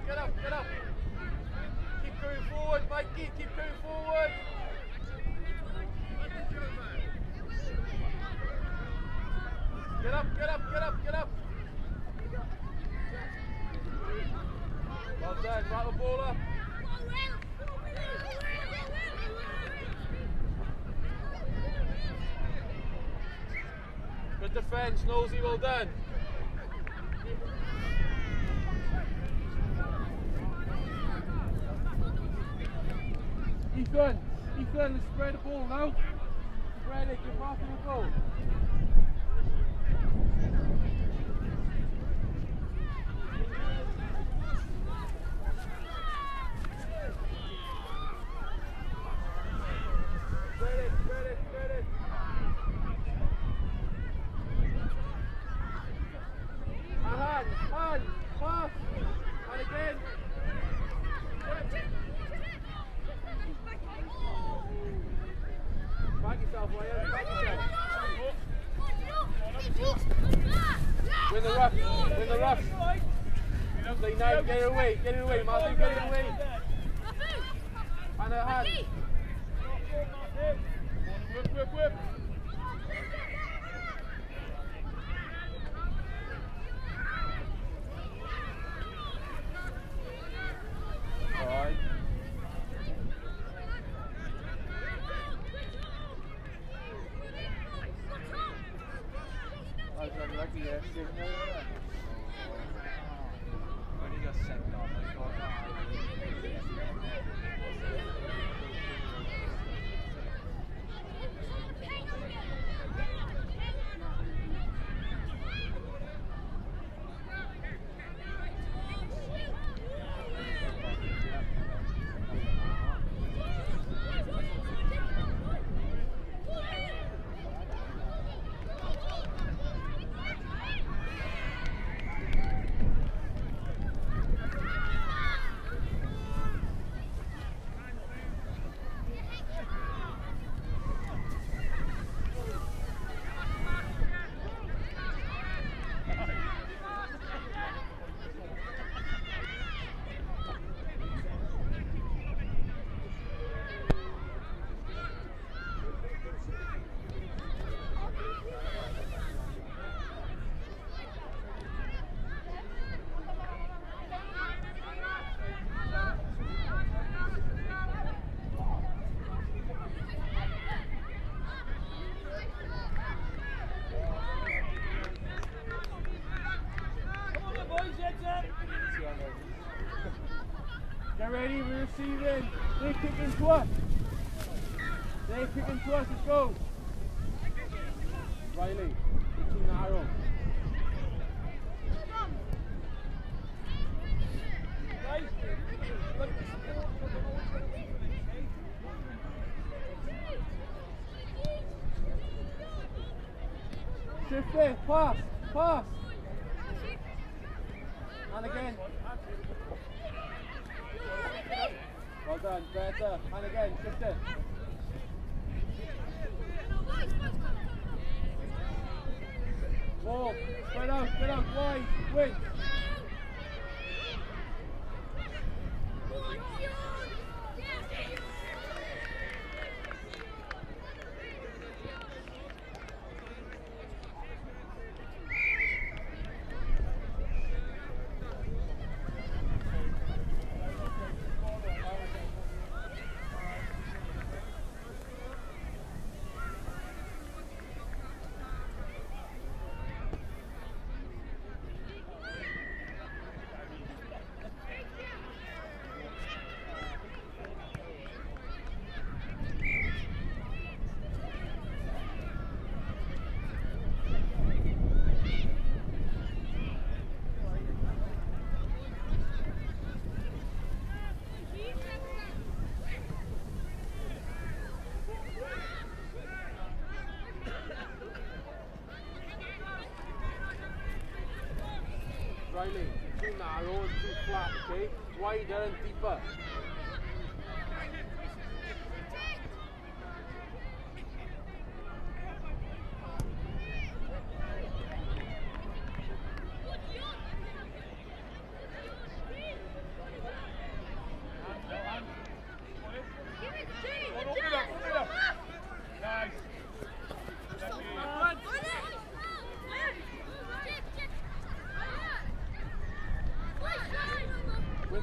get up. Keep going forward, Mikey, keep going forward. Get up. Well done, right the ball up. Good defence, Nosey, well done. Ethan, let's spread the ball now. Spread it, give Martin a goal. Spread it. Hand, pass, and again. Back yourself, Ryan, back yourself. Win the rush. Stay now, get it away, Matthew, get it away. And a hand. Whip. Alright. I was unlucky yesterday. When he got sent off, I thought, get ready, we're receiving. They kick into us, let's go. Riley, you're too narrow. Shift it, pass. And again. Well done, better. And again, shift it. Ball, spread out, wide, wing. Riley, too narrow and too flat, okay? Wider and deeper.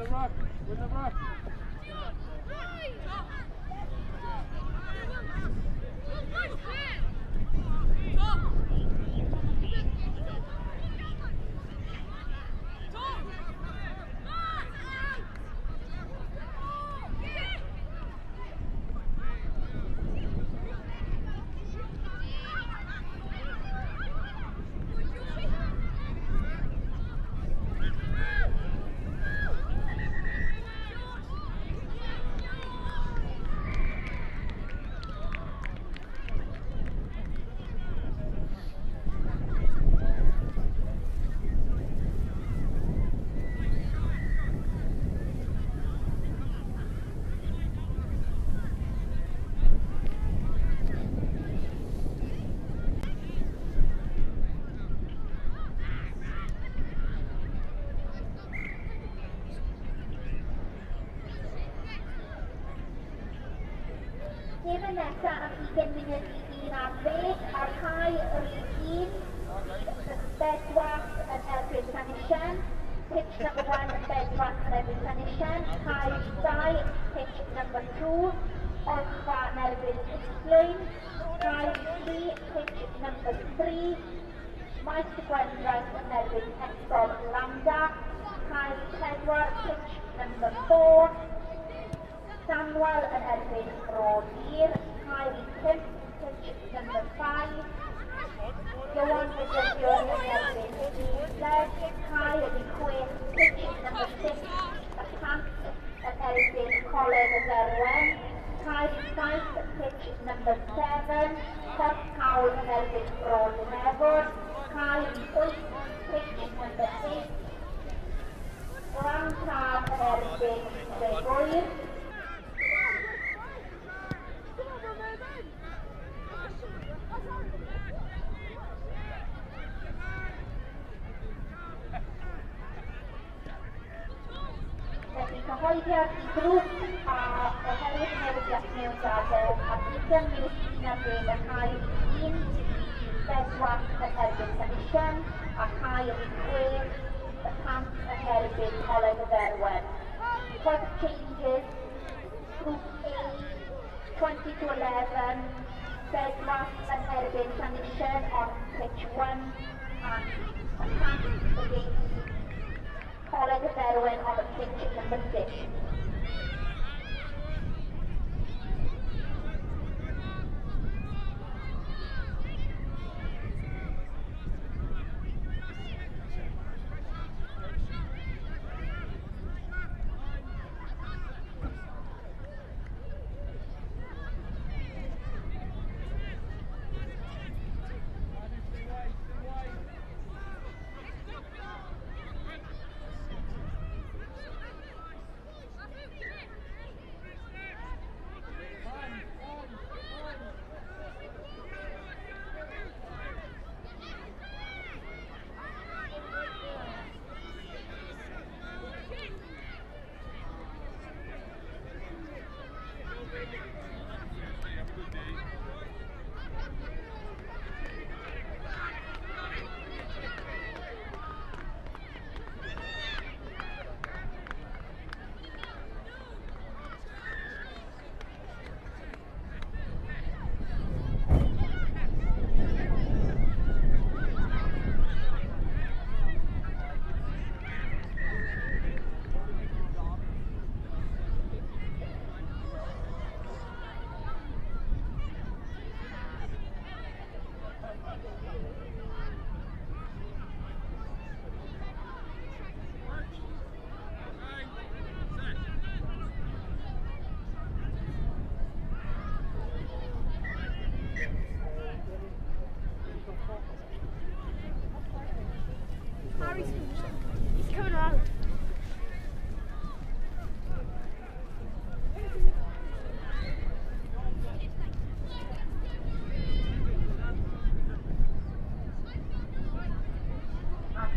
the ruck. Win the ruck. Even nesa am 20 munud i 11 ar cae yr un bedwar yn erbyn Llanillen, pitch number 1 yn bedwar yn erbyn Llanillen, cae 2 pitch number 2 Olchfa yn erbyn Islwyn, cae 3 pitch number 3 Maes y Gwendraeth yn erbyn Esgol Landa, cae 4 pitch number 4 Samuel yn erbyn Rhodir, cae 5 pitch number 5 Johan Federion yn erbyn Eidled, cae 6 pitch number 6 Y Pant yn erbyn Coleg y Derwen, cae 7 pitch number 7 Port Cawl yn erbyn Bron Nefod, cae 8 pitch number 8 Gran Tab yn erbyn Ddegwyr. Cyhoeddiad I grŵp a oherwydd newidiad mewn gadael a 20 munud i 11 yn cael 1 bedwar yn erbyn Llanillen a cael 6 Y Pant yn erbyn Coleg y Derwen. Clock changes, Group A 20 to 11, bedwar yn erbyn Llanillen on pitch 1 and Y Pant against Coleg y Derwen on the pitch number 6. He's coming around.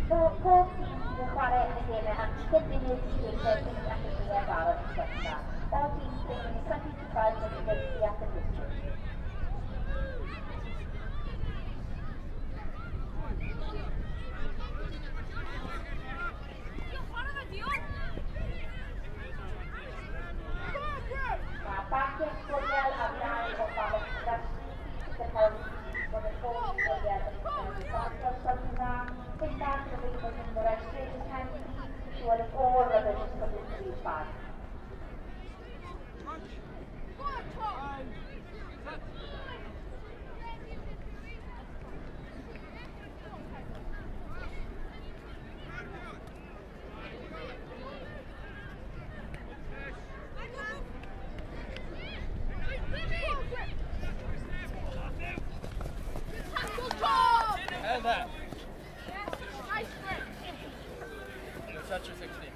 Pob tîm sy'n chwarae yn y gemau am 20 munud I ddweud sy'n gallu fwyaf fawr yn ysgolfa. All teams playing 25 minutes at the pitch. revisions from this three spot. And that. Touch your 16.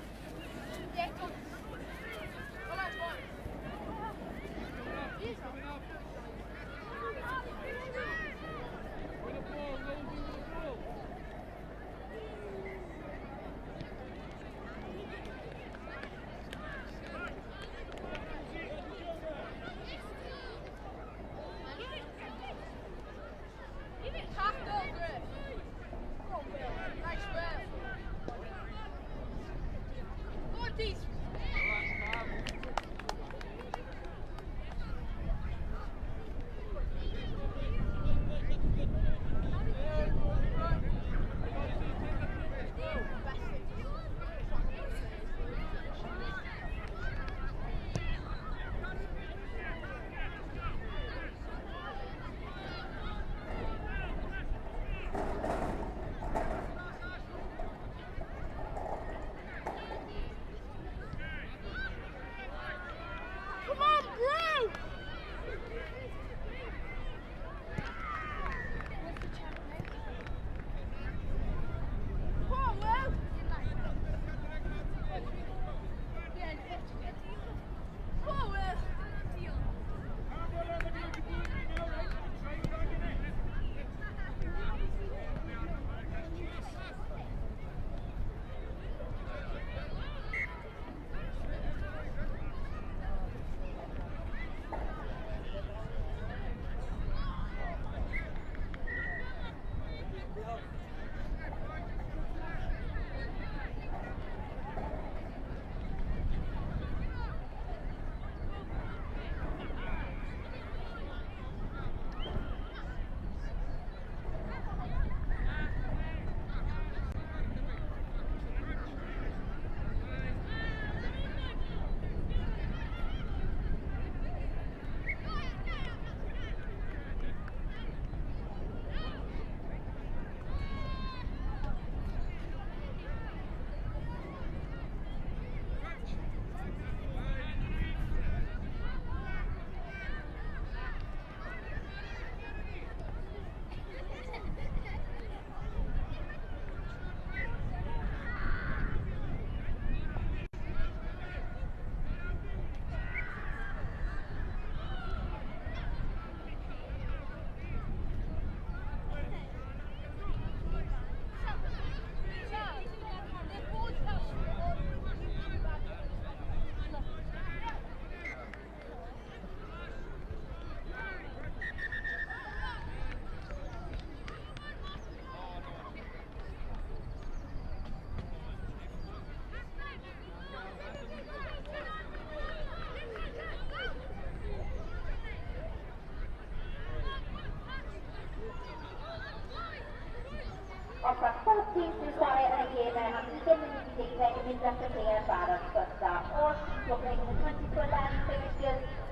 Och för 40 så är det genom att inte minst det med representera bara första och så blir det 20 på land för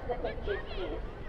the pictures.